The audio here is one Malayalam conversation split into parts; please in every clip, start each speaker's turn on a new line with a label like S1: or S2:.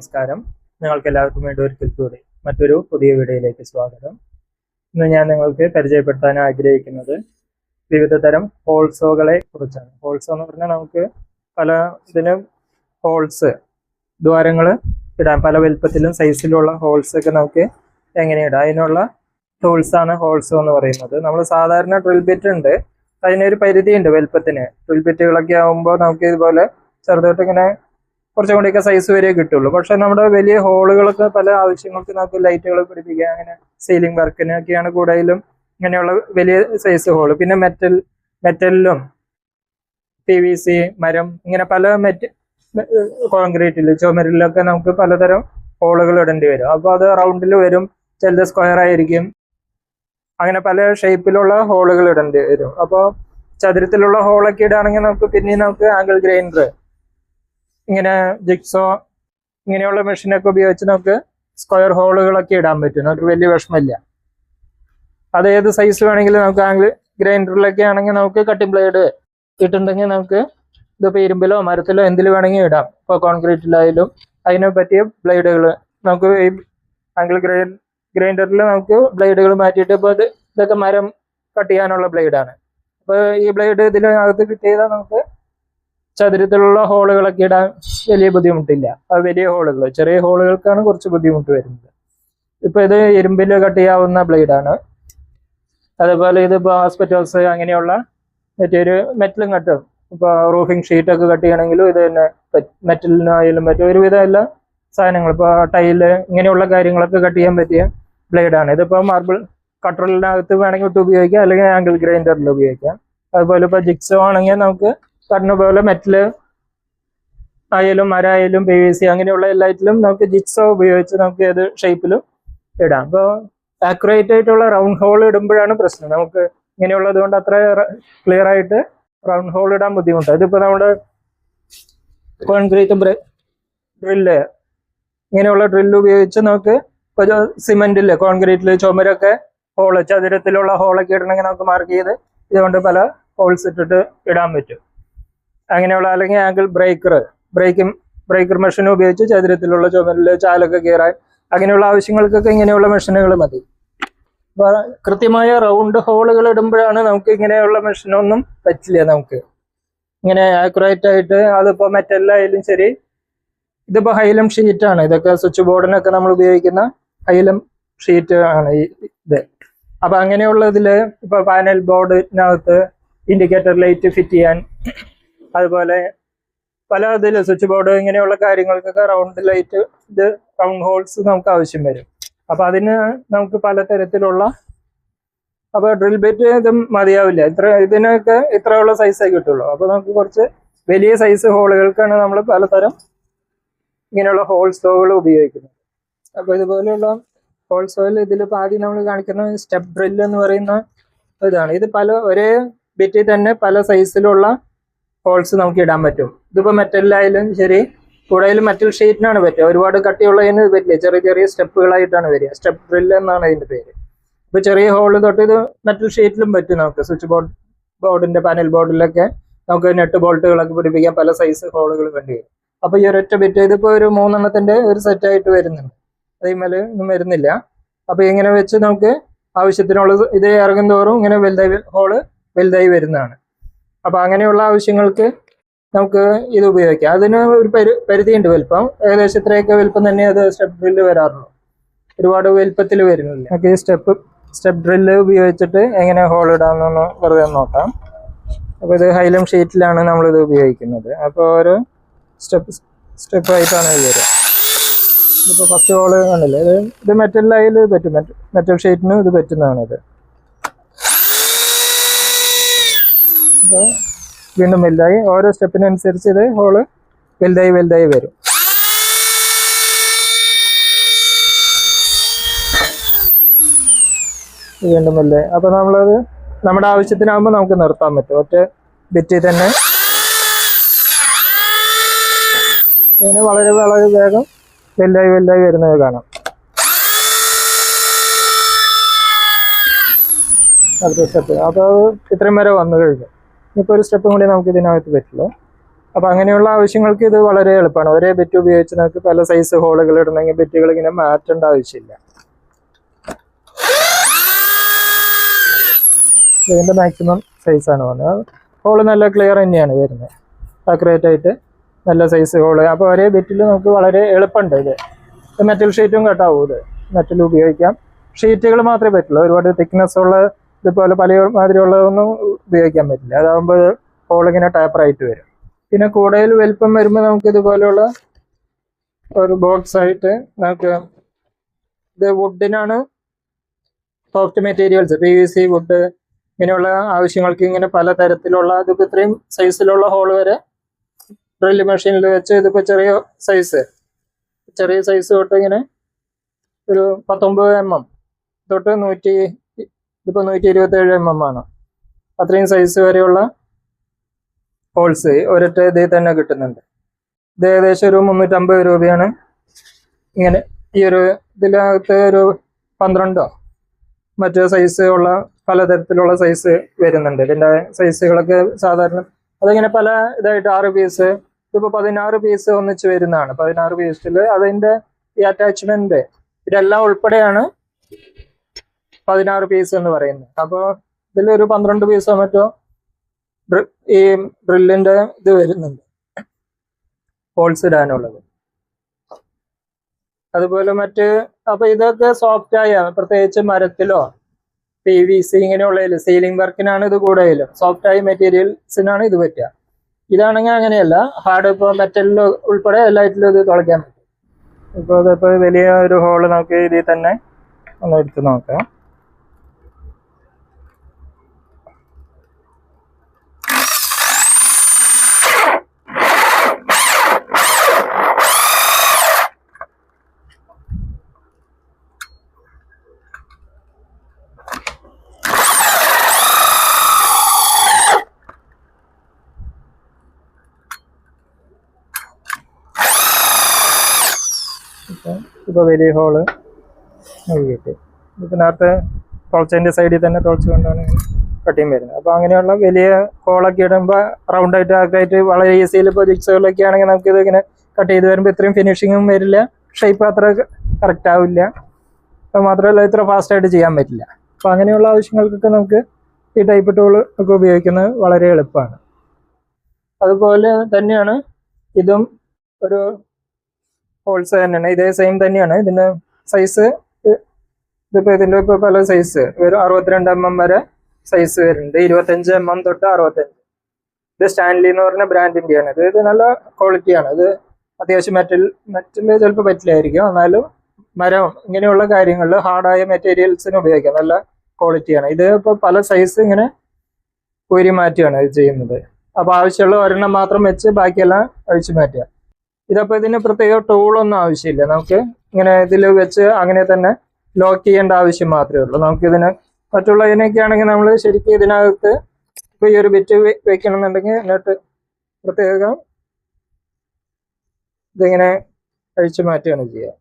S1: നമസ്കാരം. നിങ്ങൾക്ക് എല്ലാവർക്കും വേണ്ടി ഒരിക്കൽ കൂടി മറ്റൊരു പുതിയ വീഡിയോയിലേക്ക് സ്വാഗതം. ഇന്ന് ഞാൻ നിങ്ങൾക്ക് പരിചയപ്പെടുത്താൻ ആഗ്രഹിക്കുന്നത് വിവിധ തരം ഹോൾസോകളെ കുറിച്ചാണ്. ഹോൾസോ എന്ന് പറഞ്ഞാൽ നമുക്ക് പല ഇതിനും ഹോൾസ് ദ്വാരങ്ങൾ ഇടാൻ പല വലുപ്പത്തിലും സൈസിലുള്ള ഹോൾസ് ഒക്കെ നമുക്ക് എങ്ങനെ ഇടാം, അതിനുള്ള ടൂൾസാണ് ഹോൾസോ എന്ന് പറയുന്നത്. നമ്മൾ സാധാരണ ഡ്രിൽ ബിറ്റ് ഉണ്ട്, അതിനൊരു പരിധിയുണ്ട് വലുപ്പത്തിന്. ഡ്രിൽ ബിറ്റുകളൊക്കെ ആകുമ്പോൾ നമുക്ക് ഇതുപോലെ ചെറുതായിട്ട് ഇങ്ങനെ കുറച്ചും കൂടിയൊക്കെ സൈസ് വരെ കിട്ടുള്ളൂ. പക്ഷെ നമ്മുടെ വലിയ ഹോളുകളൊക്കെ പല ആവശ്യങ്ങൾക്ക് നമുക്ക് ലൈറ്റുകൾ പിടിപ്പിക്കുക, അങ്ങനെ സീലിംഗ് വർക്കിനൊക്കെയാണ് കൂടുതലും ഇങ്ങനെയുള്ള വലിയ സൈസ് ഹോള്. പിന്നെ മെറ്റലിലും PVC, മരം, ഇങ്ങനെ പല കോൺക്രീറ്റിൽ ചുമരിലൊക്കെ നമുക്ക് പലതരം ഹോളുകൾ ഇടേണ്ടി വരും. അപ്പോൾ അത് റൗണ്ടിൽ വരും, ചിലത് സ്ക്വയർ ആയിരിക്കും, അങ്ങനെ പല ഷേപ്പിലുള്ള ഹോളുകൾ ഇടേണ്ടി വരും. അപ്പോൾ ചതുരത്തിലുള്ള ഹോളൊക്കെ ഇടുകയാണെങ്കിൽ നമുക്ക് ആംഗിൾ ഗ്രൈൻഡർ, ഇങ്ങനെ ജിക്സോ ഇങ്ങനെയുള്ള മെഷീനൊക്കെ ഉപയോഗിച്ച് നമുക്ക് സ്ക്വയർ ഹോളുകളൊക്കെ ഇടാൻ പറ്റും. നമുക്ക് വലിയ വിഷമമില്ല. അത് ഏത് സൈസ് വേണമെങ്കിലും നമുക്ക് ആംഗിൾ ഗ്രൈൻഡറിലൊക്കെ ആണെങ്കിൽ നമുക്ക് കട്ടിംഗ് ബ്ലേഡ് ഇട്ടുണ്ടെങ്കിൽ നമുക്ക് ഇതിപ്പോൾ ഇരുമ്പിലോ മരത്തിലോ എന്തിൽ വേണമെങ്കിൽ ഇടാം. ഇപ്പോൾ കോൺക്രീറ്റിലായാലും അതിനെ പറ്റിയ ബ്ലേഡുകൾ നമുക്ക് ഈ ആംഗിൾ ഗ്രൈൻഡറിൽ നമുക്ക് ബ്ലേഡുകൾ മാറ്റിയിട്ട് ഇപ്പോൾ ഇതൊക്കെ മരം കട്ട് ചെയ്യാനുള്ള ബ്ലേഡാണ്. അപ്പോൾ ഈ ബ്ലേഡ് ഇതിനകത്ത് ഫിറ്റ് ചെയ്താൽ നമുക്ക് ചതുരത്തിലുള്ള ഹോളുകളൊക്കെ ഇടാൻ വലിയ ബുദ്ധിമുട്ടില്ല. അത് വലിയ ഹോളുകൾ, ചെറിയ ഹോളുകൾക്കാണ് കുറച്ച് ബുദ്ധിമുട്ട് വരുന്നത്. ഇപ്പോൾ ഇത് ഇരുമ്പിൽ കട്ട് ചെയ്യാവുന്ന ബ്ലേഡാണ്. അതേപോലെ ഇതിപ്പോൾ ആസ്പെറ്റോസ് അങ്ങനെയുള്ള മറ്റൊരു മെറ്റലും കട്ടും. ഇപ്പോൾ റൂഫിംഗ് ഷീറ്റൊക്കെ കട്ട് ചെയ്യണമെങ്കിലും ഇത് തന്നെ മെറ്റലിനായാലും പറ്റും. ഒരുവിധം എല്ലാ സാധനങ്ങൾ ഇപ്പോൾ ടൈല് ഇങ്ങനെയുള്ള കാര്യങ്ങളൊക്കെ കട്ട് ചെയ്യാൻ പറ്റിയ ബ്ലേഡാണ്. ഇതിപ്പോൾ മാർബിൾ കട്ടറിനകത്ത് വേണമെങ്കിൽ ഇട്ട് ഉപയോഗിക്കാം, അല്ലെങ്കിൽ ആംഗിൾ ഗ്രൈൻഡറിൽ ഉപയോഗിക്കാം. അതുപോലെ ഇപ്പോൾ ജിക്സോ ആണെങ്കിൽ നമുക്ക് പറഞ്ഞ പോലെ മെറ്റല് ആയാലും മരമായാലും PVC അങ്ങനെയുള്ള എല്ലാറ്റിലും നമുക്ക് ജിക്സോ ഉപയോഗിച്ച് നമുക്ക് ഏത് ഷേപ്പിലും ഇടാം. അപ്പോൾ ആക്യുറേറ്റ് ആയിട്ടുള്ള റൗണ്ട് ഹോൾ ഇടുമ്പോഴാണ് പ്രശ്നം. നമുക്ക് ഇങ്ങനെയുള്ളത് കൊണ്ട് അത്ര ക്ലിയർ ആയിട്ട് റൗണ്ട് ഹോൾ ഇടാൻ ബുദ്ധിമുട്ടാണ്. ഇതിപ്പോൾ നമ്മുടെ കോൺക്രീറ്റ് ഡ്രില്ല് ഇങ്ങനെയുള്ള ഡ്രില്ല് ഉപയോഗിച്ച് നമുക്ക് ഒരു സിമെന്റില് കോൺക്രീറ്റില് ചുമരൊക്കെ ഹോള് ചതുരത്തിലുള്ള ഹോളൊക്കെ ഇടണമെങ്കിൽ നമുക്ക് മാർക്ക് ചെയ്ത് ഇതുകൊണ്ട് പല ഹോൾസ് ഇട്ടിട്ട് ഇടാൻ പറ്റും. അങ്ങനെയുള്ള അല്ലെങ്കിൽ ആംഗിൾ ബ്രേക്കർ മെഷീൻ ഉപയോഗിച്ച് ചതുരത്തിലുള്ള ചുമരില് ചാലൊക്കെ കയറാൻ അങ്ങനെയുള്ള ആവശ്യങ്ങൾക്കൊക്കെ ഇങ്ങനെയുള്ള മെഷീനുകൾ മതി. അപ്പോൾ കൃത്യമായ റൗണ്ട് ഹോളുകൾ ഇടുമ്പോഴാണ് നമുക്ക് ഇങ്ങനെയുള്ള മെഷീനൊന്നും പറ്റില്ല. നമുക്ക് ഇങ്ങനെ ആക്യുറേറ്റ് ആയിട്ട് അതിപ്പോൾ മെറ്റലിലായാലും ശരി. ഇതിപ്പോൾ ഹൈലം ഷീറ്റാണ്. ഇതൊക്കെ സ്വിച്ച് ബോർഡിനൊക്കെ നമ്മൾ ഉപയോഗിക്കുന്ന ഹൈലം ഷീറ്റ് ആണ് ഇത്. അപ്പം അങ്ങനെയുള്ള ഇതിൽ ഇപ്പോൾ പാനൽ ബോർഡിനകത്ത് ഇൻഡിക്കേറ്റർ ലൈറ്റ് ഫിറ്റ് ചെയ്യാൻ, അതുപോലെ പല ഇതിൽ സ്വിച്ച് ബോർഡ് ഇങ്ങനെയുള്ള കാര്യങ്ങൾക്കൊക്കെ റൗണ്ട് ലൈറ്റ് ഇത് റൗണ്ട് ഹോൾസ് നമുക്ക് ആവശ്യം വരും. അപ്പം അതിന് നമുക്ക് പലതരത്തിലുള്ള അപ്പോൾ ഡ്രിൽ ബിറ്റ് ഇതും മതിയാവില്ല. ഇതിനൊക്കെ ഇത്രയുള്ള സൈസേ കിട്ടുള്ളൂ. അപ്പോൾ നമുക്ക് കുറച്ച് വലിയ സൈസ് ഹോളുകൾക്കാണ് നമ്മൾ പലതരം ഇങ്ങനെയുള്ള ഹോൾസോകൾ ഉപയോഗിക്കുന്നത്. അപ്പോൾ ഇതുപോലെയുള്ള ഹോൾസോയിൽ ഇതിലിപ്പോൾ ആദ്യം നമ്മൾ കാണിക്കുന്ന സ്റ്റെപ്പ് ഡ്രില്ല് എന്ന് പറയുന്ന ഇതാണ്. ഇത് ഒരേ ബിറ്റിൽ തന്നെ പല സൈസിലുള്ള ഹോൾസ് നമുക്ക് ഇടാൻ പറ്റും. ഇതിപ്പോൾ മെറ്റലിലായാലും ശരി, കൂടുതലും മെറ്റൽ ഷീറ്റിനാണ് പറ്റുക. ഒരുപാട് കട്ടിയുള്ളതിന് പറ്റില്ല, ചെറിയ ചെറിയ സ്റ്റെപ്പുകളായിട്ടാണ് വരിക. സ്റ്റെപ്പ് ഡ്രില്ല് എന്നാണ് അതിൻ്റെ പേര്. ഇപ്പോൾ ചെറിയ ഹോൾ തൊട്ട് ഇത് മെറ്റൽ ഷീറ്റിലും പറ്റും. നമുക്ക് സ്വിച്ച് ബോർഡിൻ്റെ പാനൽ ബോർഡിലൊക്കെ നമുക്ക് നെട്ട് ബോൾട്ടുകളൊക്കെ പിടിപ്പിക്കാൻ പല സൈസ് ഹോളുകൾ വേണ്ടി വരും. അപ്പോൾ ഈ ഒരൊറ്റ ബിറ്റ് ഇതിപ്പോൾ ഒരു 3 ഒരു സെറ്റായിട്ട് വരുന്നുണ്ട്. അതേപോലെ ഒന്നും വരുന്നില്ല. അപ്പോൾ ഇങ്ങനെ വെച്ച് നമുക്ക് ആവശ്യത്തിനുള്ള ഇത് ഇറങ്ങും തോറും ഇങ്ങനെ വലുതായി വരുന്നതാണ്. അപ്പോൾ അങ്ങനെയുള്ള ആവശ്യങ്ങൾക്ക് നമുക്ക് ഇത് ഉപയോഗിക്കാം. അതിന് ഒരു പരിധിയുണ്ട് വലുപ്പം. ഏകദേശം ഇത്രയൊക്കെ വലുപ്പം തന്നെ അത് സ്റ്റെപ്പ് ഡ്രില്ല് വരാറുള്ളൂ. ഒരുപാട് വലുപ്പത്തിൽ വരുന്നില്ല. നമുക്ക് ഈ സ്റ്റെപ്പ് ഡ്രില്ല് ഉപയോഗിച്ചിട്ട് എങ്ങനെ ഹോൾ ഇടാമെന്നൊന്ന് വെറുതെ നോക്കാം. അപ്പോൾ ഇത് ഹൈലം ഷീറ്റിലാണ് നമ്മളിത് ഉപയോഗിക്കുന്നത്. അപ്പോൾ ഓരോ സ്റ്റെപ്പായിട്ടാണ് ഇത് വരിക. ഇതിപ്പോൾ ഫസ്റ്റ് ഹോള് കണ്ടില്ലേ, ഇത് മെറ്റലിലായാലും പറ്റും. മെറ്റൽ ഷീറ്റിനും ഇത് പറ്റുന്നതാണിത്. അപ്പോൾ വീണ്ടും വലുതായി ഓരോ സ്റ്റെപ്പിനനുസരിച്ച് ഇത് ഹോള് വലുതായി വരും. വീണ്ടും വലുതായി. അപ്പോൾ നമ്മളത് നമ്മുടെ ആവശ്യത്തിനാകുമ്പോൾ നമുക്ക് നിർത്താൻ പറ്റും. ഒറ്റ ബിറ്റിൽ തന്നെ ഇതിന് വളരെ വേഗം വലുതായി വരുന്നത് കാണാം. അടുത്ത സ്റ്റെപ്പ്. അപ്പോൾ ഇത്രയും വരെ വന്നു കഴിഞ്ഞു. ഇപ്പോൾ ഒരു സ്റ്റെപ്പും കൂടി നമുക്ക് ഇതിനകത്ത് പറ്റുള്ളൂ. അപ്പൊ അങ്ങനെയുള്ള ആവശ്യങ്ങൾക്ക് ഇത് വളരെ എളുപ്പമാണ്. ഒരേ ബിറ്റ് ഉപയോഗിച്ച് നമുക്ക് പല സൈസ് ഹോളുകൾ ഇടണമെങ്കിൽ ബിറ്റുകൾ ഇങ്ങനെ മാറ്റേണ്ട ആവശ്യമില്ല. ഇതിന്റെ മാക്സിമം സൈസാണ് വന്നത്. ഹോള് നല്ല ക്ലിയർ തന്നെയാണ് വരുന്നത്, ആക്യുറേറ്റ് ആയിട്ട് നല്ല സൈസ് ഹോള്. അപ്പോൾ ഒരേ ബിറ്റിൽ നമുക്ക് വളരെ എളുപ്പമുണ്ട്. ഇത് മെറ്റൽ ഷീറ്റും കട്ടാവും, ഇത് മെറ്റൽ ഉപയോഗിക്കാം. ഷീറ്റുകൾ മാത്രമേ പറ്റുള്ളൂ, ഒരുപാട് തിക്നെസ് ഉള്ള ഇതുപോലെ പല മാതിരിയുള്ളതൊന്നും ഉപയോഗിക്കാൻ പറ്റില്ല. അതാകുമ്പോൾ ഹോളിങ്ങനെ ടാപ്പറായിട്ട് വരും. പിന്നെ കൂടുതൽ വലുപ്പം വരുമ്പോൾ നമുക്ക് ഇതുപോലെയുള്ള ഒരു ബോക്സ് ആയിട്ട് നമുക്ക് ഇത് വുഡിനാണ്, സോഫ്റ്റ് മെറ്റീരിയൽസ് PVC വുഡ് ഇങ്ങനെയുള്ള ആവശ്യങ്ങൾക്ക് ഇങ്ങനെ പല തരത്തിലുള്ള ഇതിപ്പോൾ ഇത്രയും സൈസിലുള്ള ഹോൾ വരെ ഡ്രില്ല് മെഷീനിൽ വെച്ച് ഇതിപ്പോൾ ചെറിയ സൈസ് തൊട്ട് ഇങ്ങനെ ഒരു 19 mm തൊട്ട് 127 mm ആണ്. അത്രയും സൈസ് വരെയുള്ള ഹോൾസ് ഒരൊറ്റ ഇതിൽ തന്നെ കിട്ടുന്നുണ്ട്. ഇത് ഏകദേശം ഒരു 350 രൂപയാണ്. ഇങ്ങനെ ഈ ഒരു ഇതിനകത്ത് ഒരു 12 മറ്റു സൈസ് ഉള്ള പലതരത്തിലുള്ള സൈസ് വരുന്നുണ്ട്. ഇതിൻ്റെ സൈസുകളൊക്കെ സാധാരണ അതിങ്ങനെ പല ഇതായിട്ട് 6 പീസ്, ഇതിപ്പോൾ 16 പീസ് ഒന്നിച്ച് വരുന്നതാണ്. 16 പീസിൽ അതിൻ്റെ ഈ അറ്റാച്ച്മെന്റ് ഇതെല്ലാം ഉൾപ്പെടെയാണ് 16 പീസ് എന്ന് പറയുന്നത്. അപ്പോൾ ഇതിലൊരു 12 പീസോ മറ്റോ ഈ ഡ്രില്ലിന്റെ ഇത് വരുന്നുണ്ട്, ഹോൾസ് ഇടാനുള്ളത്. അതുപോലെ അപ്പൊ ഇതൊക്കെ സോഫ്റ്റ് ആയ, പ്രത്യേകിച്ച് മരത്തിലോ PVC ഇങ്ങനെയുള്ള സീലിംഗ് വർക്കിനാണ് ഇത് കൂടുതലും. സോഫ്റ്റ് ആയ മെറ്റീരിയൽസിനാണ് ഇത് പറ്റുക. ഇതാണെങ്കിൽ അങ്ങനെയല്ല, ഹാർഡ് ഇപ്പോൾ മെറ്റലിൽ ഉൾപ്പെടെ എല്ലാറ്റിലും ഇത് തുളയ്ക്കാൻ പറ്റും. ഇപ്പോൾ വലിയ ഒരു ഹോള് നമുക്ക് ഇതിൽ തന്നെ ഒന്ന് എടുത്ത് നോക്കാം. ഇപ്പോൾ വലിയ ഹോള് കിട്ടി. ഇപ്പം നേരത്തെ തുളച്ചതിൻ്റെ സൈഡിൽ തന്നെ തുളച്ചുകൊണ്ടാണ് കട്ടിങ് വരുന്നത്. അപ്പോൾ അങ്ങനെയുള്ള വലിയ ഹോളൊക്കെ ഇടുമ്പോൾ റൗണ്ടായിട്ട് ആക്കായിട്ട് വളരെ ഈസിയിൽ ഇപ്പോൾ ജിക്സുകളിലൊക്കെ ആണെങ്കിൽ നമുക്കിത് ഇങ്ങനെ കട്ട് ചെയ്ത് വരുമ്പോൾ ഇത്രയും ഫിനിഷിങ്ങും വരില്ല, ഷേപ്പ് അത്ര കറക്റ്റ് ആവില്ല. അപ്പോൾ മാത്രമല്ല ഇത്ര ഫാസ്റ്റായിട്ട് ചെയ്യാൻ പറ്റില്ല. അപ്പോൾ അങ്ങനെയുള്ള ആവശ്യങ്ങൾക്കൊക്കെ നമുക്ക് ഈ ടൈപ്പ് ടൂൾ ഒക്കെ ഉപയോഗിക്കുന്നത് വളരെ എളുപ്പമാണ്. അതുപോലെ തന്നെയാണ് ഇതും ഒരു ഹോൾസ് തന്നെയാണ്, ഇതേ സെയിം തന്നെയാണ്. ഇതിൻ്റെ സൈസ് ഇതിപ്പോൾ ഇതിൻ്റെ ഇപ്പോൾ പല സൈസ് ഒരു 62 mm വരെ സൈസ് വരുന്നുണ്ട്, 25 mm തൊട്ട് 65. ഇത് സ്റ്റാൻലി എന്ന് പറഞ്ഞ ബ്രാൻഡിൻ്റെയാണ്. ഇത് നല്ല ക്വാളിറ്റിയാണ്. ഇത് അത്യാവശ്യം മെറ്റൽ ചിലപ്പോൾ പറ്റില്ലായിരിക്കും, എന്നാലും മരം ഇങ്ങനെയുള്ള കാര്യങ്ങളിൽ ഹാർഡായ മെറ്റീരിയൽസിന് ഉപയോഗിക്കാം, നല്ല ക്വാളിറ്റിയാണ്. ഇത് ഇപ്പോൾ പല സൈസ് ഇങ്ങനെ ഊരി മാറ്റിയാണ് ഇത് ചെയ്യുന്നത്. അപ്പോൾ ആവശ്യമുള്ള ഒരെണ്ണം മാത്രം വെച്ച് ബാക്കിയെല്ലാം അഴിച്ചു മാറ്റുക. ഇതപ്പോൾ ഇതിന് പ്രത്യേക ടൂളൊന്നും ആവശ്യമില്ല, നമുക്ക് ഇങ്ങനെ ഇതിൽ വെച്ച് അങ്ങനെ തന്നെ ലോക്ക് ചെയ്യേണ്ട ആവശ്യം മാത്രമേ ഉള്ളൂ. നമുക്കിതിന് മറ്റുള്ളതിനൊക്കെ ആണെങ്കിൽ നമ്മൾ ശരിക്കും ഇതിനകത്ത് ഇപ്പോൾ ഈ ഒരു ബിറ്റ് വെക്കണമെന്നുണ്ടെങ്കിൽ എന്നിട്ട് പ്രത്യേകം ഇതിങ്ങനെ അഴിച്ചു മാറ്റുകയാണ് ചെയ്യുക.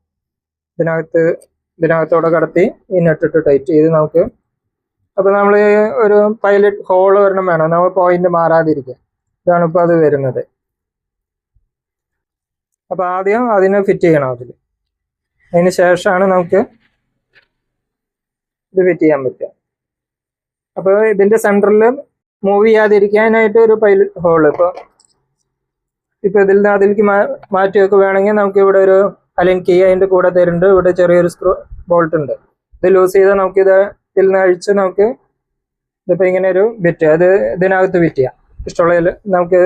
S1: ഇതിനകത്തോടെ കടത്തി ഈ നെട്ടിട്ട് ടൈറ്റ് ചെയ്ത് നമുക്ക്, അപ്പോൾ നമ്മൾ ഒരു പൈലറ്റ് ഹോൾ ഒരെണ്ണം വേണം, നമ്മൾ പോയിന്റ് മാറാതിരിക്കുക. ഇതാണ് ഇപ്പോൾ അത് വരുന്നത്. അപ്പോൾ ആദ്യം അതിനെ ഫിറ്റ് ചെയ്യണം അതിന് ശേഷമാണ് നമുക്ക് ഇത് ഫിറ്റ് ചെയ്യാൻ പറ്റുക. അപ്പോൾ ഇതിൻ്റെ സെൻറ്ററിൽ മൂവ് ചെയ്യാതിരിക്കാനായിട്ട് ഒരു പൈലറ്റ് ഹോൾ ഇപ്പോൾ ഇതിൽ നിന്ന് അതിലേക്ക് മാറ്റിയൊക്കെ വേണമെങ്കിൽ നമുക്ക് ഇവിടെ ഒരു അലൈൻ കീ അതിൻ്റെ കൂടെ തരുന്നുണ്ട്. ഇവിടെ ചെറിയൊരു സ്ക്രൂ ബോൾട്ട് ഉണ്ട്. ഇത് ലൂസ് ചെയ്താൽ നമുക്കിത് ഇതിൽ നിന്ന് അഴിച്ച് നമുക്ക് ഇതിപ്പോൾ ഇങ്ങനെ ഒരു ബിറ്റ് അത് ഇതിനകത്ത് ഫിറ്റ് ചെയ്യാം. ഇഷ്ടമുള്ളതിൽ നമുക്ക്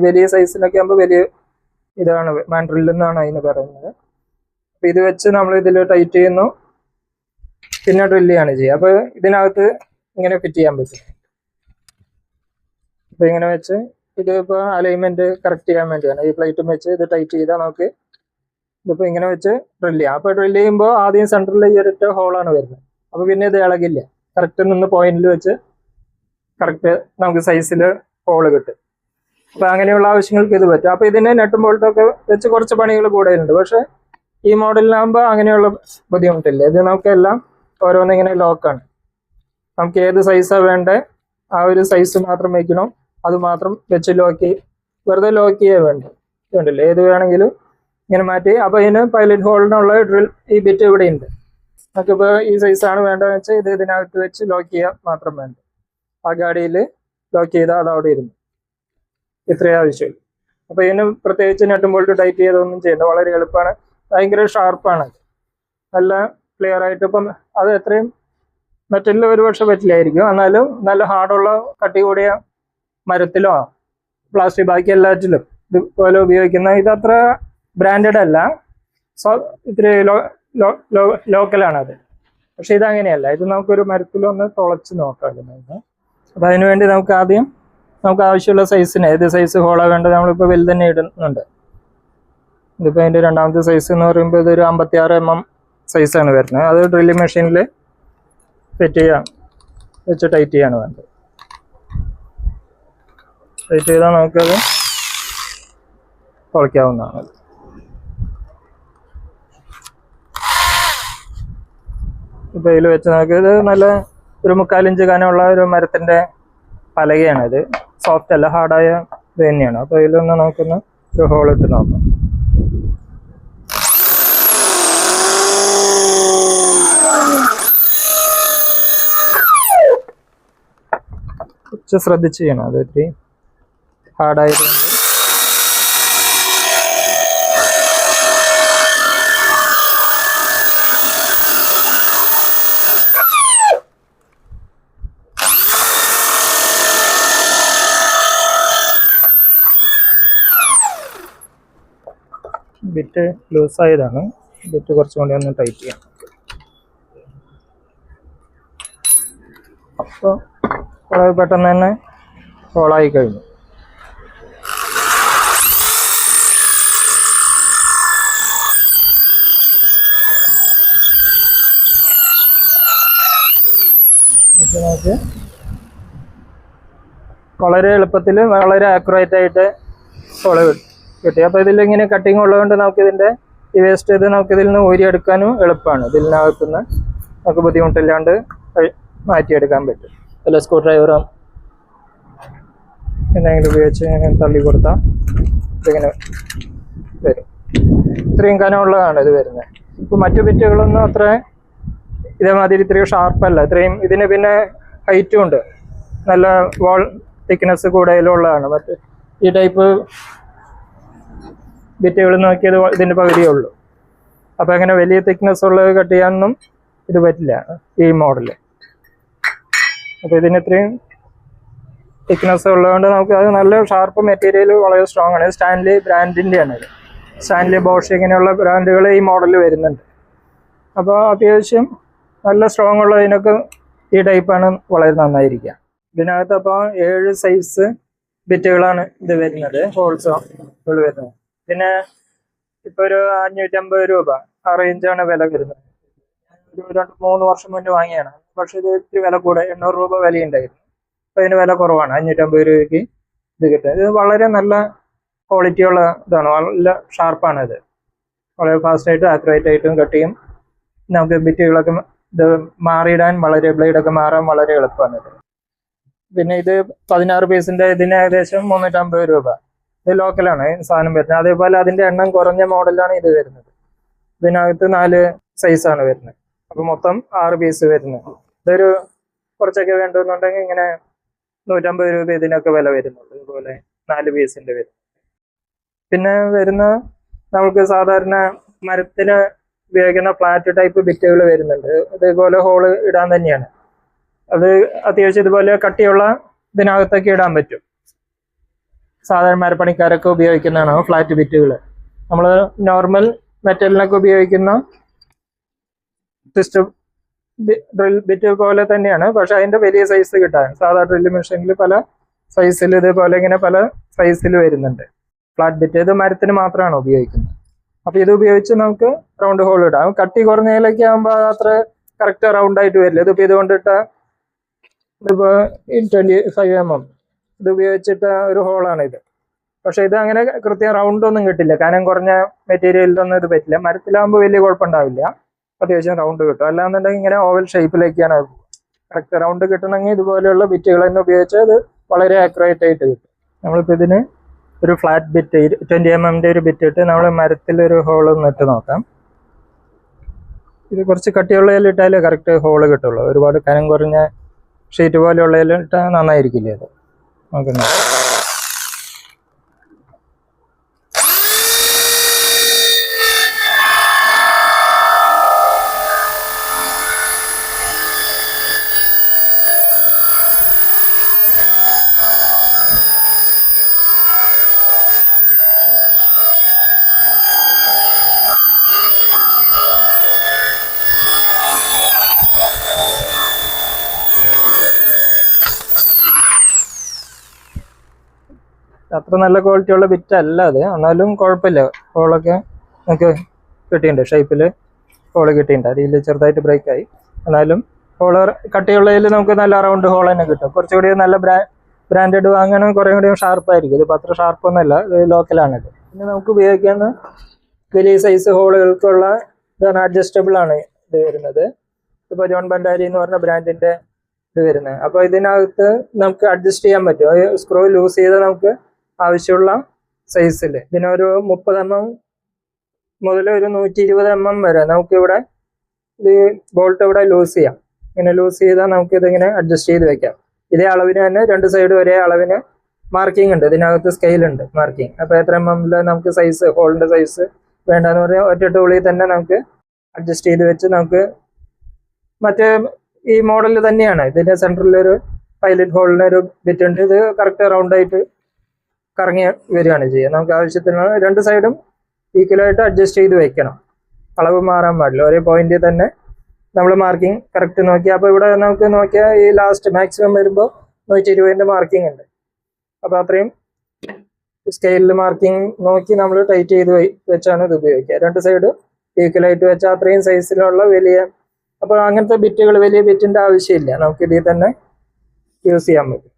S1: വലിയ സൈസിനൊക്കെ ആകുമ്പോൾ വലിയ ഇതാണ് മാൻഡ്രിൽ എന്നാണ് അതിന് പറയുന്നത്. അപ്പം ഇത് വെച്ച് നമ്മൾ ഇതിൽ ടൈറ്റ് ചെയ്യുന്നു, പിന്നെ ഡ്രില്ല് ചെയ്യാണ് ചെയ്യുക. അപ്പോൾ ഇതിനകത്ത് ഇങ്ങനെ ഫിറ്റ് ചെയ്യാൻ പറ്റും. അപ്പോൾ ഇങ്ങനെ വെച്ച് ഇതിപ്പോൾ അലൈൻമെൻറ്റ് കറക്റ്റ് ചെയ്യാൻ വേണ്ടിയാണ് ഈ പ്ലേറ്റും വെച്ച് ഇത് ടൈറ്റ് ചെയ്താൽ നമുക്ക് ഇതിപ്പോൾ ഇങ്ങനെ വെച്ച് ഡ്രില്ല് ചെയ്യാം. അപ്പോൾ ഡ്രില്ല് ചെയ്യുമ്പോൾ ആദ്യം സെൻറ്ററിൽ ഈ ഒരൊറ്റ ഹോളാണ് വരുന്നത്. അപ്പോൾ പിന്നെ ഇത് ഇളകില്ല, കറക്റ്റ് നിന്ന് പോയിന്റിൽ വെച്ച് കറക്റ്റ് നമുക്ക് സൈസിൽ ഹോള് കിട്ടും. അപ്പോൾ അങ്ങനെയുള്ള ആവശ്യങ്ങൾക്ക് ഇത് പറ്റും. അപ്പോൾ ഇതിന് നെട്ടും ബോൾട്ടൊക്കെ വെച്ച് കുറച്ച് പണികൾ കൂടുതലുണ്ട്. പക്ഷേ ഈ മോഡലിനാകുമ്പോൾ അങ്ങനെയുള്ള ബുദ്ധിമുട്ടില്ല. ഇത് നമുക്കെല്ലാം ഓരോന്നിങ്ങനെ ലോക്കാണ്. നമുക്ക് ഏത് സൈസാണ് വേണ്ടത് ആ ഒരു സൈസ് മാത്രം വയ്ക്കണം, അത് മാത്രം വെച്ച് ലോക്ക് വെറുതെ ലോക്ക് ചെയ്യാൻ വേണ്ടി കണ്ടില്ലേ, ഏത് വേണമെങ്കിലും ഇങ്ങനെ മാറ്റി. അപ്പോൾ ഇതിന് പൈലറ്റ് ഹോളിനുള്ള ഡ്രിൽ ഈ ബിറ്റ് ഇവിടെ ഉണ്ട്. നമുക്കിപ്പോൾ ഈ സൈസാണ് വേണ്ടതെന്ന് വെച്ചാൽ ഇത് ഇതിനകത്ത് വെച്ച് ലോക്ക് ചെയ്യാൻ മാത്രം വേണ്ട. ആ ഗാഡിയിൽ ലോക്ക് ചെയ്താൽ അത് അവിടെ ഇരുന്നു. ഇത്രയും ആവശ്യമില്ല. അപ്പോൾ ഇതിന് പ്രത്യേകിച്ച് നെട്ടും ബോൾട്ട് ടൈറ്റ് ചെയ്തൊന്നും ചെയ്യേണ്ട, വളരെ എളുപ്പമാണ്. ഭയങ്കര ഷാർപ്പാണ്, നല്ല ക്ലിയർ ആയിട്ട്. ഇപ്പം അത് എത്രയും മെറ്റലിൽ ഒരു പക്ഷെ പറ്റില്ലായിരിക്കും, എന്നാലും നല്ല ഹാർഡുള്ള കട്ടി കൂടിയ മരത്തിലോ പ്ലാസ്റ്റിക് ബാക്കി എല്ലാറ്റിലും ഇതുപോലെ ഉപയോഗിക്കുന്ന ഇതത്ര ബ്രാൻഡഡ് അല്ല, ഇത്തിരി ലോക്കലാണത്. പക്ഷെ ഇതങ്ങനെയല്ല, ഇത് നമുക്കൊരു മരത്തിലൊന്ന് തുളച്ച് നോക്കാമല്ലോ. അപ്പം അതിനുവേണ്ടി നമുക്ക് ആദ്യം നമുക്ക് ആവശ്യമുള്ള സൈസിന് ഏത് സൈസ് ഹോളാണ് വേണ്ടത് നമ്മളിപ്പോൾ വലുത് തന്നെ ഇടുന്നുണ്ട്. ഇതിപ്പോൾ അതിൻ്റെ രണ്ടാമത്തെ സൈസ് എന്ന് പറയുമ്പോൾ ഇതൊരു 56 mm സൈസാണ് വരുന്നത്. അത് ഡ്രില്ലിംഗ് മെഷീനിൽ ഫിറ്റ് ചെയ്യാൻ വെച്ച് ടൈറ്റ് ചെയ്യാണ് വേണ്ടത്. ടൈറ്റ് ചെയ്താൽ നമുക്കത് തുളയ്ക്കാവുന്നതാണ്. ഇപ്പോൾ ഇതിൽ വെച്ച് നമുക്കിത് നല്ല ഒരു 3/4 ഇഞ്ച് കനമുള്ള ഒരു മരത്തിൻ്റെ പലകയാണ്. ഇത് സോഫ്റ്റ് അല്ല, ഹാർഡായ ഇത് തന്നെയാണ്. അപ്പോൾ ഇതിലൊന്ന് നമുക്കൊന്ന് ഒരു ഹോൾ ഇട്ട് നോക്കാം. കുറച്ച് ശ്രദ്ധിച്ച് ചെയ്യണം, അത് ഇത്തിരി ഹാർഡായതുകൊണ്ട്. ബിറ്റ് ലൂസായതാണ്, ബിറ്റ് കുറച്ചും കൂടി ഒന്ന് ടൈറ്റ് ചെയ്യാം. അപ്പോൾ വളരെ പെട്ടെന്ന് തന്നെ ഹോളായി കഴിഞ്ഞു. നമുക്ക് വളരെ എളുപ്പത്തിൽ വളരെ ആക്യുറേറ്റ് ആയിട്ട് ഹോള് കിട്ടി. അപ്പോൾ ഇതിലിങ്ങനെ കട്ടിങ് ഉള്ളതുകൊണ്ട് നമുക്കിതിൻ്റെ ഈ വേസ്റ്റ് ഇത് നമുക്കിതിൽ നിന്ന് ഊരിയെടുക്കാനും എളുപ്പമാണ്. ഇതിനകത്തുനിന്ന് നമുക്ക് ബുദ്ധിമുട്ടില്ലാണ്ട് മാറ്റിയെടുക്കാൻ പറ്റും. അല്ല സ്ക്രൂ ഡ്രൈവറോ എന്തെങ്കിലും ഉപയോഗിച്ച് ഇങ്ങനെ തള്ളി കൊടുത്താൽ ഇതിങ്ങനെ വരും. ഇത്രയും കനമുള്ളതാണ് ഇത് വരുന്നത്. ഇപ്പോൾ മറ്റു ബിറ്റുകളൊന്നും അത്ര ഇതേമാതിരി ഇത്രയും ഷാർപ്പല്ല. ഇത്രയും ഇതിന് പിന്നെ ഹൈറ്റും ഉണ്ട്, നല്ല വാൾ തിക്നെസ് കൂടുതലുള്ളതാണ്. മറ്റ് ഈ ടൈപ്പ് ബിറ്റുകൾ നോക്കിയത് ഇതിൻ്റെ പകുതിയേ ഉള്ളൂ. അപ്പോൾ അങ്ങനെ വലിയ തിക്നെസ് ഉള്ളത് കട്ട് ചെയ്യാനൊന്നും ഇത് പറ്റില്ല ഈ മോഡല്. അപ്പോൾ ഇതിന് ഇത്രയും തിക്നെസ് ഉള്ളതുകൊണ്ട് നമുക്ക് അത് നല്ല ഷാർപ്പ് മെറ്റീരിയൽ, വളരെ സ്ട്രോങ് ആണ്. സ്റ്റാൻലി ബ്രാൻഡിൻ്റെയാണ് ഇത്. സ്റ്റാൻലി, ബോഷ് ഇങ്ങനെയുള്ള ബ്രാൻഡുകൾ ഈ മോഡൽ വരുന്നുണ്ട്. അപ്പോൾ അത്യാവശ്യം നല്ല സ്ട്രോങ് ഉള്ളതിനൊക്കെ ഈ ടൈപ്പാണ് വളരെ നന്നായിരിക്കുക. ഇതിനകത്ത് അപ്പോൾ 7 സൈസ് ബിറ്റുകളാണ് ഇത് വരുന്നത്, ഹോൾസോ വരുന്നത്. പിന്നെ ഇപ്പോൾ ഒരു 550 രൂപ ആ റേഞ്ചാണ് വില വരുന്നത്. ഒരു 2-3 വർഷം മുന്നേ വാങ്ങിയാണ്. പക്ഷേ ഇത് ഇത്തിരി വില കൂടെ 800 രൂപ വിലയുണ്ടായിരുന്നു. അപ്പോൾ ഇതിന് വില കുറവാണ്, 550 രൂപയ്ക്ക് ഇത് കിട്ടുന്നത്. ഇത് വളരെ നല്ല ക്വാളിറ്റിയുള്ള ഇതാണ്, നല്ല ഷാർപ്പാണ് ഇത്. വളരെ ഫാസ്റ്റായിട്ടും ആക്യുറേറ്റ് ആയിട്ടും കട്ട് ചെയ്യും. നമുക്ക് ബിറ്റുകളൊക്കെ ഇത് മാറിയിടാൻ വളരെ, ബ്ലേഡൊക്കെ മാറാൻ വളരെ എളുപ്പമാണ് ഇത്. പിന്നെ ഇത് 16 പീസിൻ്റെ ഇതിന് ഏകദേശം 350 രൂപ. ഇത് ലോക്കലാണ് സാധനം വരുന്നത്. അതേപോലെ അതിൻ്റെ എണ്ണം കുറഞ്ഞ മോഡലാണ് ഇത് വരുന്നത്. ഇതിനകത്ത് 4 സൈസാണ് വരുന്നത്. അപ്പോൾ മൊത്തം 6 പീസ് വരുന്നത്. ഇതൊരു കുറച്ചൊക്കെ വേണ്ടുന്നുണ്ടെങ്കിൽ ഇങ്ങനെ 150 രൂപ ഇതിനൊക്കെ വില വരുന്നുള്ളൂ. ഇതുപോലെ 4 പീസിൻ്റെ വരും. പിന്നെ വരുന്ന നമുക്ക് സാധാരണ മരത്തിന് ഉപയോഗിക്കുന്ന ഫ്ലാറ്റ് ടൈപ്പ് ബിറ്റുകൾ വരുന്നുണ്ട്. ഇതേപോലെ ഹോള് ഇടാൻ തന്നെയാണ്. അത് അത്യാവശ്യം ഇതുപോലെ കട്ടിയുള്ള ഇതിനകത്തൊക്കെ ഇടാൻ പറ്റും. സാധാരണ മരപ്പണിക്കാരൊക്കെ ഉപയോഗിക്കുന്നതാണ് ഫ്ലാറ്റ് ബിറ്റുകൾ. നമ്മൾ നോർമൽ മെറ്റലിനൊക്കെ ഉപയോഗിക്കുന്ന സിസ്റ്റം ഡ്രിൽ ബിറ്റ് പോലെ തന്നെയാണ്. പക്ഷെ അതിൻ്റെ വലിയ സൈസ് കിട്ടാൻ സാധാരണ ഡ്രില്ല് മെഷീനിൽ പല സൈസിൽ ഇതേപോലെ ഇങ്ങനെ പല സൈസിൽ വരുന്നുണ്ട്. ഫ്ലാറ്റ് ബിറ്റ് ഇത് മരത്തിന് മാത്രമാണ് ഉപയോഗിക്കുന്നത്. അപ്പോൾ ഇത് ഉപയോഗിച്ച് നമുക്ക് റൗണ്ട് ഹോൾ ഇടാം. കട്ടി കുറഞ്ഞതിലൊക്കെ ആകുമ്പോൾ അത്ര കറക്റ്റ് റൗണ്ടായിട്ട് വരില്ല. ഇതിപ്പോൾ ഇതുകൊണ്ടിട്ട ഇതിപ്പോൾ 25 mm ഇത് ഉപയോഗിച്ചിട്ട ഒരു ഹോളാണ് ഇത്. പക്ഷേ ഇത് അങ്ങനെ കൃത്യം റൗണ്ടൊന്നും കിട്ടില്ല, കനം കുറഞ്ഞ മെറ്റീരിയലിലൊന്നും ഇത് പറ്റില്ല. മരത്തിലാകുമ്പോൾ വലിയ കുഴപ്പമുണ്ടാവില്ല, അത്യാവശ്യം റൗണ്ട് കിട്ടും. അല്ലാന്നുണ്ടെങ്കിൽ ഇങ്ങനെ ഓവൽ ഷേപ്പിലേക്കാണ് കറക്റ്റ് റൗണ്ട് കിട്ടണമെങ്കിൽ ഇതുപോലെയുള്ള ബിറ്റുകൾ തന്നെ ഉപയോഗിച്ചാൽ അത് വളരെ ആക്യുറേറ്റ് ആയിട്ട് കിട്ടും. നമ്മളിപ്പോൾ ഇതിന് ഒരു ഫ്ലാറ്റ് ബിറ്റ് 20 mm ഒരു ബിറ്റ് ഇട്ട് നമ്മൾ മരത്തിലൊരു ഹോൾ ഇട്ട് നോക്കാം. ഇത് കുറച്ച് കട്ടിയുള്ളതിലിട്ടാലേ കറക്റ്റ് ഹോള് കിട്ടുള്ളൂ. ഒരുപാട് കനം കുറഞ്ഞ ഷീറ്റ് പോലെയുള്ളതിലിട്ടാൽ നന്നായിരിക്കില്ലേ അത്. നമുക്ക് നോക്കാം. അത്ര നല്ല ക്വാളിറ്റി ഉള്ള ബിറ്റ് അല്ല അത്, എന്നാലും കുഴപ്പമില്ല. ഹോളൊക്കെ നമുക്ക് കിട്ടിയിട്ടുണ്ട്, ഷേപ്പിൽ ഹോള് കിട്ടിയിട്ടുണ്ട്. അതിൽ ചെറുതായിട്ട് ബ്രേക്കായി, എന്നാലും ഹോള് കട്ടിയുള്ളതിൽ നമുക്ക് നല്ല റൗണ്ട് ഹോൾ തന്നെ കിട്ടും. കുറച്ചുകൂടി നല്ല ബ്രാൻഡഡ് വാങ്ങണം, കുറേ കൂടി ഷാർപ്പായിരിക്കും. ഇതിപ്പോൾ അത്ര ഷാർപ്പൊന്നുമല്ല, ഇത് ലോക്കലാണിത്. പിന്നെ നമുക്ക് ഉപയോഗിക്കുന്ന വലിയ സൈസ് ഹോളുകൾക്കുള്ള ഇതാണ്, അഡ്ജസ്റ്റബിൾ ആണ് ഇത് വരുന്നത്. ഇപ്പോൾ ജോൺ ഭണ്ഡാരി എന്ന് പറഞ്ഞ ബ്രാൻഡിൻ്റെ ഇത് വരുന്നത്. അപ്പോൾ ഇതിനകത്ത് നമുക്ക് അഡ്ജസ്റ്റ് ചെയ്യാൻ പറ്റും. സ്ക്രൂ ലൂസ് ചെയ്ത് നമുക്ക് ആവശ്യമുള്ള സൈസിൽ ഇതിനൊരു 30 mm മുതൽ ഒരു 120 mm വരെ നമുക്കിവിടെ ഇത് ബോൾട്ട് ഇവിടെ ലൂസ് ചെയ്യാം. ഇങ്ങനെ ലൂസ് ചെയ്താൽ നമുക്ക് ഇതിങ്ങനെ അഡ്ജസ്റ്റ് ചെയ്ത് വെക്കാം. ഇതേ അളവിന് തന്നെ രണ്ട് സൈഡ് ഒരേ അളവിന് മാർക്കിംഗ് ഉണ്ട്, ഇതിനകത്ത് സ്കെയിൽ ഉണ്ട് മാർക്കിംഗ്. അപ്പോൾ എത്ര mm നമുക്ക് സൈസ് ഹോളിൻ്റെ സൈസ് വേണ്ടെന്ന് പറഞ്ഞാൽ ഒറ്റ ടൂളിൽ തന്നെ നമുക്ക് അഡ്ജസ്റ്റ് ചെയ്ത് വെച്ച് നമുക്ക് മറ്റേ ഈ മോഡൽ തന്നെയാണ്. ഇതിൻ്റെ സെൻറ്ററിലൊരു പൈലറ്റ് ഹോളിനൊരു ബിറ്റ് ഉണ്ട്. ഇത് കറക്റ്റ് റൗണ്ടായിട്ട് കറങ്ങി വരികയാണ് ചെയ്യുക. നമുക്ക് ആവശ്യത്തിന് രണ്ട് സൈഡും ഈക്വലായിട്ട് അഡ്ജസ്റ്റ് ചെയ്ത് വെക്കണം. അളവ് മാറാൻ പാടില്ല, ഒരേ പോയിന്റിൽ തന്നെ നമ്മൾ മാർക്കിംഗ് കറക്റ്റ് നോക്കി. അപ്പോൾ ഇവിടെ നമുക്ക് നോക്കിയാൽ ഈ ലാസ്റ്റ് മാക്സിമം വരുമ്പോൾ 120 മാർക്കിംഗ് ഉണ്ട്. അപ്പോൾ അത്രയും സ്കെയിലിൽ മാർക്കിംഗ് നോക്കി നമ്മൾ ടൈറ്റ് ചെയ്ത് വെച്ചാണ് ഇത് ഉപയോഗിക്കുക. രണ്ട് സൈഡ് ഈക്വലായിട്ട് വെച്ചാൽ അത്രയും സൈസിലുള്ള വലിയ, അപ്പോൾ അങ്ങനത്തെ ബിറ്റുകൾ വലിയ ബിറ്റിൻ്റെ ആവശ്യമില്ല, നമുക്ക് ഇതിൽ തന്നെ യൂസ് ചെയ്യാൻ പറ്റും.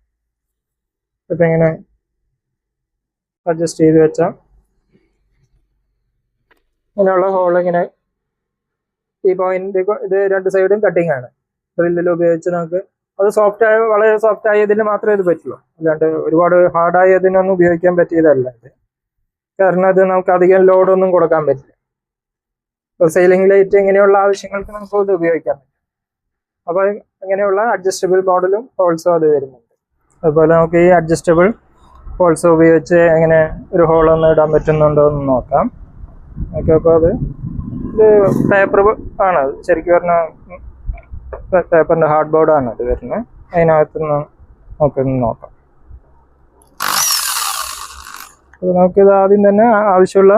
S1: ഇപ്പം ഇങ്ങനെ അഡ്ജസ്റ്റ് ചെയ്ത് വെച്ചാൽ ഇങ്ങനെയുള്ള ഹോൾ ഇങ്ങനെ ഈ പോയിന്റ്, ഇത് രണ്ട് സൈഡും കട്ടിങ് ആണ്. ഡ്രില്ലിൽ ഉപയോഗിച്ച് നമുക്ക് അത് സോഫ്റ്റായ, വളരെ സോഫ്റ്റ് ആയതിന് മാത്രമേ ഇത് പറ്റുള്ളൂ, അല്ലാണ്ട് ഒരുപാട് ഹാർഡായതിനൊന്നും ഉപയോഗിക്കാൻ പറ്റിയതല്ല ഇത്. കാരണം ഇത് നമുക്ക് അധികം ലോഡൊന്നും കൊടുക്കാൻ പറ്റില്ല. ഇപ്പോൾ സെയിലിംഗ് ലൈറ്റ് ഇങ്ങനെയുള്ള ആവശ്യങ്ങൾക്ക് നമുക്ക് ഇത് ഉപയോഗിക്കാൻ പറ്റും. അപ്പോൾ അങ്ങനെയുള്ള അഡ്ജസ്റ്റബിൾ മോഡലും ഹോൾസും അത് വരുന്നുണ്ട്. അതുപോലെ നമുക്ക് ഈ അഡ്ജസ്റ്റബിൾ ഹോൾസ് ഉപയോഗിച്ച് എങ്ങനെ ഒരു ഹോളൊന്ന് ഇടാൻ പറ്റുന്നുണ്ടോ എന്ന് നോക്കാം. ഓക്കെ, അപ്പോൾ ഇത് പേപ്പർ ആണ്, ശരിക്കും പറഞ്ഞാൽ പേപ്പറിൻ്റെ ഹാർഡ് ബോർഡാണ് ഇത് വരുന്നത്. അതിനകത്തുനിന്ന് നമുക്കൊന്ന് നോക്കാം. അപ്പോൾ നമുക്കിത് ആദ്യം തന്നെ ആവശ്യമുള്ള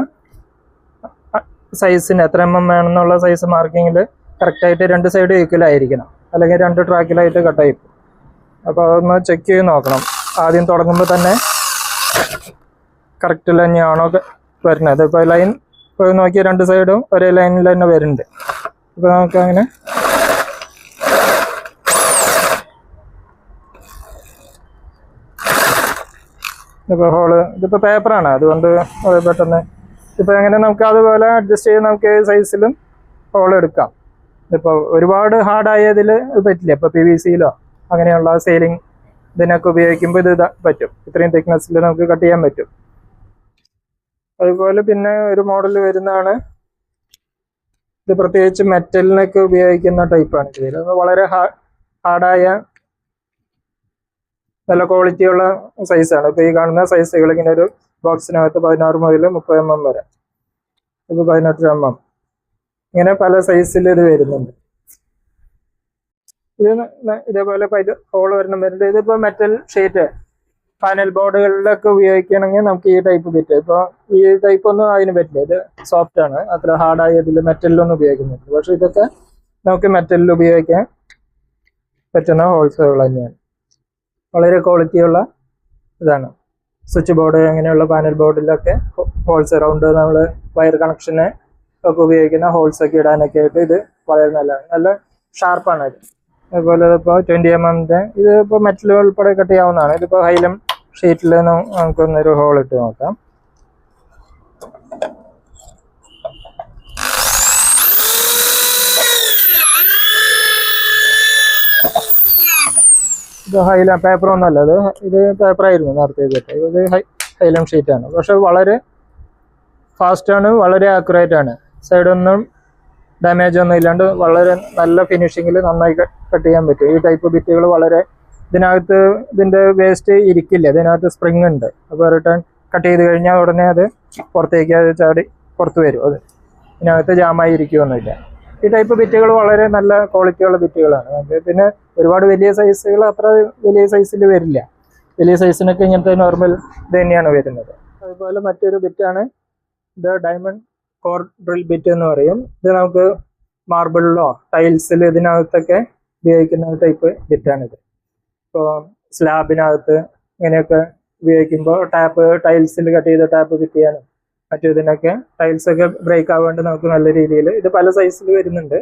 S1: സൈസിന് എത്ര വേണമെന്നുള്ള സൈസ് മാർക്കിങ്ങിൽ കറക്റ്റായിട്ട് രണ്ട് സൈഡ് ഈക്വൽ ആയിരിക്കണം, അല്ലെങ്കിൽ രണ്ട് ട്രാക്കിലായിട്ട് കട്ടായി പോകും. അപ്പോൾ അതൊന്ന് ചെക്ക് ചെയ്ത് നോക്കണം. ആദ്യം തുടങ്ങുമ്പോൾ തന്നെ കറക്റ്റ് തന്നെയാണോ വരുന്നത്. ഇപ്പോൾ ലൈൻ ഇപ്പോൾ നോക്കിയാൽ രണ്ട് സൈഡും ഒരേ ലൈനിൽ തന്നെ വരുന്നുണ്ട്. ഇപ്പോൾ നമുക്ക് അങ്ങനെ ഇപ്പോൾ ഹോള് ഇതിപ്പോൾ പേപ്പറാണ്, അതുകൊണ്ട് പെട്ടെന്ന് ഇപ്പോൾ എങ്ങനെ നമുക്ക് അതുപോലെ അഡ്ജസ്റ്റ് ചെയ്ത് നമുക്ക് ഏത് സൈസിലും ഹോൾ എടുക്കാം. ഇപ്പോൾ ഒരുപാട് ഹാർഡായതിൽ പറ്റില്ല. ഇപ്പോൾ PVC-യിലോ അങ്ങനെയുള്ള സെയിലിംഗ് ഇതിനൊക്കെ ഉപയോഗിക്കുമ്പോൾ ഇത് പറ്റും. ഇത്രയും തിക്നെസ്സിൽ നമുക്ക് കട്ട് ചെയ്യാൻ പറ്റും. അതുപോലെ പിന്നെ ഒരു മോഡൽ വരുന്നതാണ് ഇത്, പ്രത്യേകിച്ച് മെറ്റലിനൊക്കെ ഉപയോഗിക്കുന്ന ടൈപ്പാണ് ഇത്. വളരെ ഹാർഡായ നല്ല ക്വാളിറ്റിയുള്ള സൈസാണ്. ഇപ്പോൾ ഈ കാണുന്ന സൈസുകൾ ഇങ്ങനെ ഒരു ബോക്സിനകത്ത് 16 മുതൽ 30 mm വരെ, ഇപ്പോൾ 18 mm, ഇങ്ങനെ പല സൈസിൽ ഇത് വരുന്നുണ്ട്. ഇത് ഇതേപോലെ ഹോൾ വരുന്നുണ്ട്. ഇതിപ്പോൾ മെറ്റൽ ഷീറ്റ് പാനൽ ബോർഡുകളിലൊക്കെ ഉപയോഗിക്കുകയാണെങ്കിൽ നമുക്ക് ഈ ടൈപ്പ് പറ്റും. ഇപ്പോൾ ഈ ടൈപ്പ് ഒന്നും അതിന് പറ്റില്ല, ഇത് സോഫ്റ്റ് ആണ്, അത്ര ഹാർഡായതിൽ മെറ്റലിലൊന്നും ഉപയോഗിക്കുന്നില്ല. പക്ഷെ ഇതൊക്കെ നമുക്ക് മെറ്റലിൽ ഉപയോഗിക്കാൻ പറ്റുന്ന ഹോൾസുകൾ തന്നെയാണ്. വളരെ ക്വാളിറ്റിയുള്ള ഇതാണ്. സ്വിച്ച് ബോർഡ് അങ്ങനെയുള്ള പാനൽ ബോർഡിലൊക്കെ ഹോൾസ് റൗണ്ട് നമ്മൾ വയർ കണക്ഷന് ഒക്കെ ഉപയോഗിക്കുന്ന ഹോൾസൊക്കെ ഇടാനൊക്കെ ആയിട്ട് ഇത് വളരെ നല്ലതാണ്, നല്ല ഷാർപ്പാണ് ഇത്. അതുപോലെ ഇപ്പോൾ 20 mm ഇത് ഇപ്പോൾ മെറ്റൽ ഉൾപ്പെടെ കട്ട് ചെയ്യാവുന്നതാണ്. ഇതിപ്പോൾ ഹൈലം ഷീറ്റിൽ നമുക്കൊന്നൊരു ഹോൾ ഇട്ട് നോക്കാം. ഇത് ഹൈല പേപ്പറൊന്നുമല്ല, ഇത് പേപ്പറായിരുന്നു നേരത്തെ. ഇത് ഹൈലം ഷീറ്റാണ്. പക്ഷെ വളരെ ഫാസ്റ്റാണ്, വളരെ ആക്യുറേറ്റ് ആണ്. സൈഡൊന്നും ഡാമേജ് ഒന്നും ഇല്ലാണ്ട് വളരെ നല്ല ഫിനിഷിങ്ങിൽ നന്നായി കട്ട് ചെയ്യാൻ പറ്റും. ഈ ടൈപ്പ് ബിറ്റുകൾ വളരെ ഇതിനകത്ത് ഇതിൻ്റെ വേസ്റ്റ് ഇരിക്കില്ല, ഇതിനകത്ത് സ്പ്രിങ് ഉണ്ട്. അപ്പോൾ റിട്ടേൺ കട്ട് ചെയ്ത് കഴിഞ്ഞാൽ ഉടനെ അത് പുറത്തേക്ക് അത് ചാടി പുറത്ത് വരും. അത് ഇതിനകത്ത് ജാമായി ഇരിക്കുകയൊന്നുമില്ല. ഈ ടൈപ്പ് ബിറ്റുകൾ വളരെ നല്ല ക്വാളിറ്റിയുള്ള ബിറ്റുകളാണ്. പിന്നെ ഒരുപാട് വലിയ സൈസുകൾ അത്ര വലിയ സൈസിൽ വരില്ല. വലിയ സൈസിനൊക്കെ ഇങ്ങനത്തെ നോർമൽ ഇത് തന്നെയാണ് വരുന്നത്. അതുപോലെ മറ്റൊരു ബിറ്റാണ് ഇത് ഡയമണ്ട് കോർ ഡ്രിൽ ബിറ്റ് എന്ന് പറയും. ഇത് നമുക്ക് മാർബിളിലോ ടൈൽസിൽ ഇതിനകത്തൊക്കെ ഉപയോഗിക്കുന്ന ടൈപ്പ് ബിറ്റാണിത്. ഇപ്പോൾ സ്ലാബിനകത്ത് ഇങ്ങനെയൊക്കെ ഉപയോഗിക്കുമ്പോൾ ടൈൽസിൽ കട്ട് ചെയ്ത ടാപ്പ് ഫിറ്റ് ചെയ്യാനും മറ്റു ഇതിനൊക്കെ ടൈൽസൊക്കെ ബ്രേക്ക് ആവാണ്ട് നമുക്ക് നല്ല രീതിയിൽ ഇത് പല സൈസിൽ വരുന്നുണ്ട്.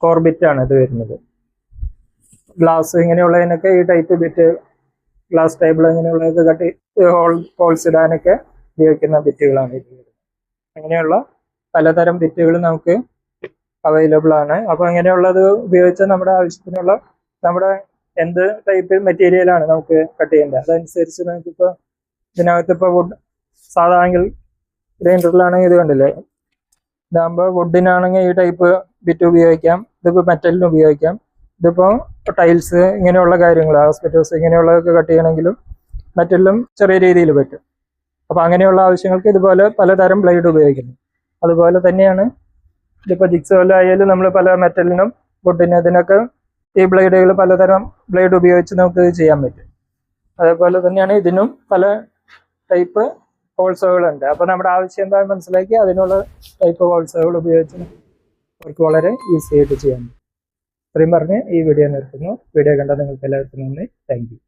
S1: കോർ ബിറ്റാണ് ഇത് വരുന്നത്. ഗ്ലാസ് ഇങ്ങനെയുള്ളതിനൊക്കെ ഈ ടൈപ്പ് ബിറ്റ്, ഗ്ലാസ് ടേബിൾ ഇങ്ങനെയുള്ളതൊക്കെ കട്ട് ഹോൾസ് ഇടാനൊക്കെ ഉപയോഗിക്കുന്ന ബിറ്റുകളാണ് ഇത്. അങ്ങനെയുള്ള പലതരം ബിറ്റുകൾ നമുക്ക് അവൈലബിൾ ആണ്. അപ്പോൾ അങ്ങനെയുള്ളത് ഉപയോഗിച്ച് നമ്മുടെ ആവശ്യത്തിനുള്ള നമ്മുടെ എന്ത് ടൈപ്പ് മെറ്റീരിയലാണ് നമുക്ക് കട്ട് ചെയ്യേണ്ടത് അതനുസരിച്ച് നമുക്കിപ്പോൾ ഇതിനകത്ത് ഇപ്പോൾ വുഡ് സാധാണെങ്കിൽ ഗ്രൈൻഡറിലാണെങ്കിൽ ഇത് കണ്ടില്ലേ, ഇതാകുമ്പോൾ വുഡിനാണെങ്കിൽ ഈ ടൈപ്പ് ബിറ്റ് ഉപയോഗിക്കാം, ഇതിപ്പോൾ മെറ്റലിന് ഉപയോഗിക്കാം. ഇതിപ്പോൾ ടൈൽസ് ഇങ്ങനെയുള്ള കാര്യങ്ങൾ ആസ്പെറ്റോസ് ഇങ്ങനെയുള്ളതൊക്കെ കട്ട് ചെയ്യണമെങ്കിലും മെറ്റലിലും ചെറിയ രീതിയിൽ പറ്റും. അപ്പോൾ അങ്ങനെയുള്ള ആവശ്യങ്ങൾക്ക് ഇതുപോലെ പലതരം ബ്ലേഡ് ഉപയോഗിക്കുന്നു. അതുപോലെ തന്നെയാണ് ഇതിപ്പോൾ ജിക്സോയിലായാലും നമ്മൾ പല മെറ്റലിനും വുഡിനും ഇതിനൊക്കെ ഈ ബ്ലേഡുകൾ പലതരം ബ്ലേഡ് ഉപയോഗിച്ച് നമുക്ക് ഇത് ചെയ്യാൻ പറ്റും. അതേപോലെ തന്നെയാണ് ഇതിനും പല ടൈപ്പ് ഹോൾസോകളുണ്ട്. അപ്പോൾ നമ്മുടെ ആവശ്യം എന്താണെന്ന് മനസ്സിലാക്കി അതിനുള്ള ടൈപ്പ് ഹോൾസോകൾ ഉപയോഗിച്ച് അവർക്ക് വളരെ ഈസി ആയിട്ട് ചെയ്യാൻ പറ്റും. ഇത്രയും പറഞ്ഞ് ഈ വീഡിയോ നിർത്തുന്നു. വീഡിയോ കണ്ടാൽ നിങ്ങൾക്ക് എല്ലാവർക്കും നന്ദി. Thank you.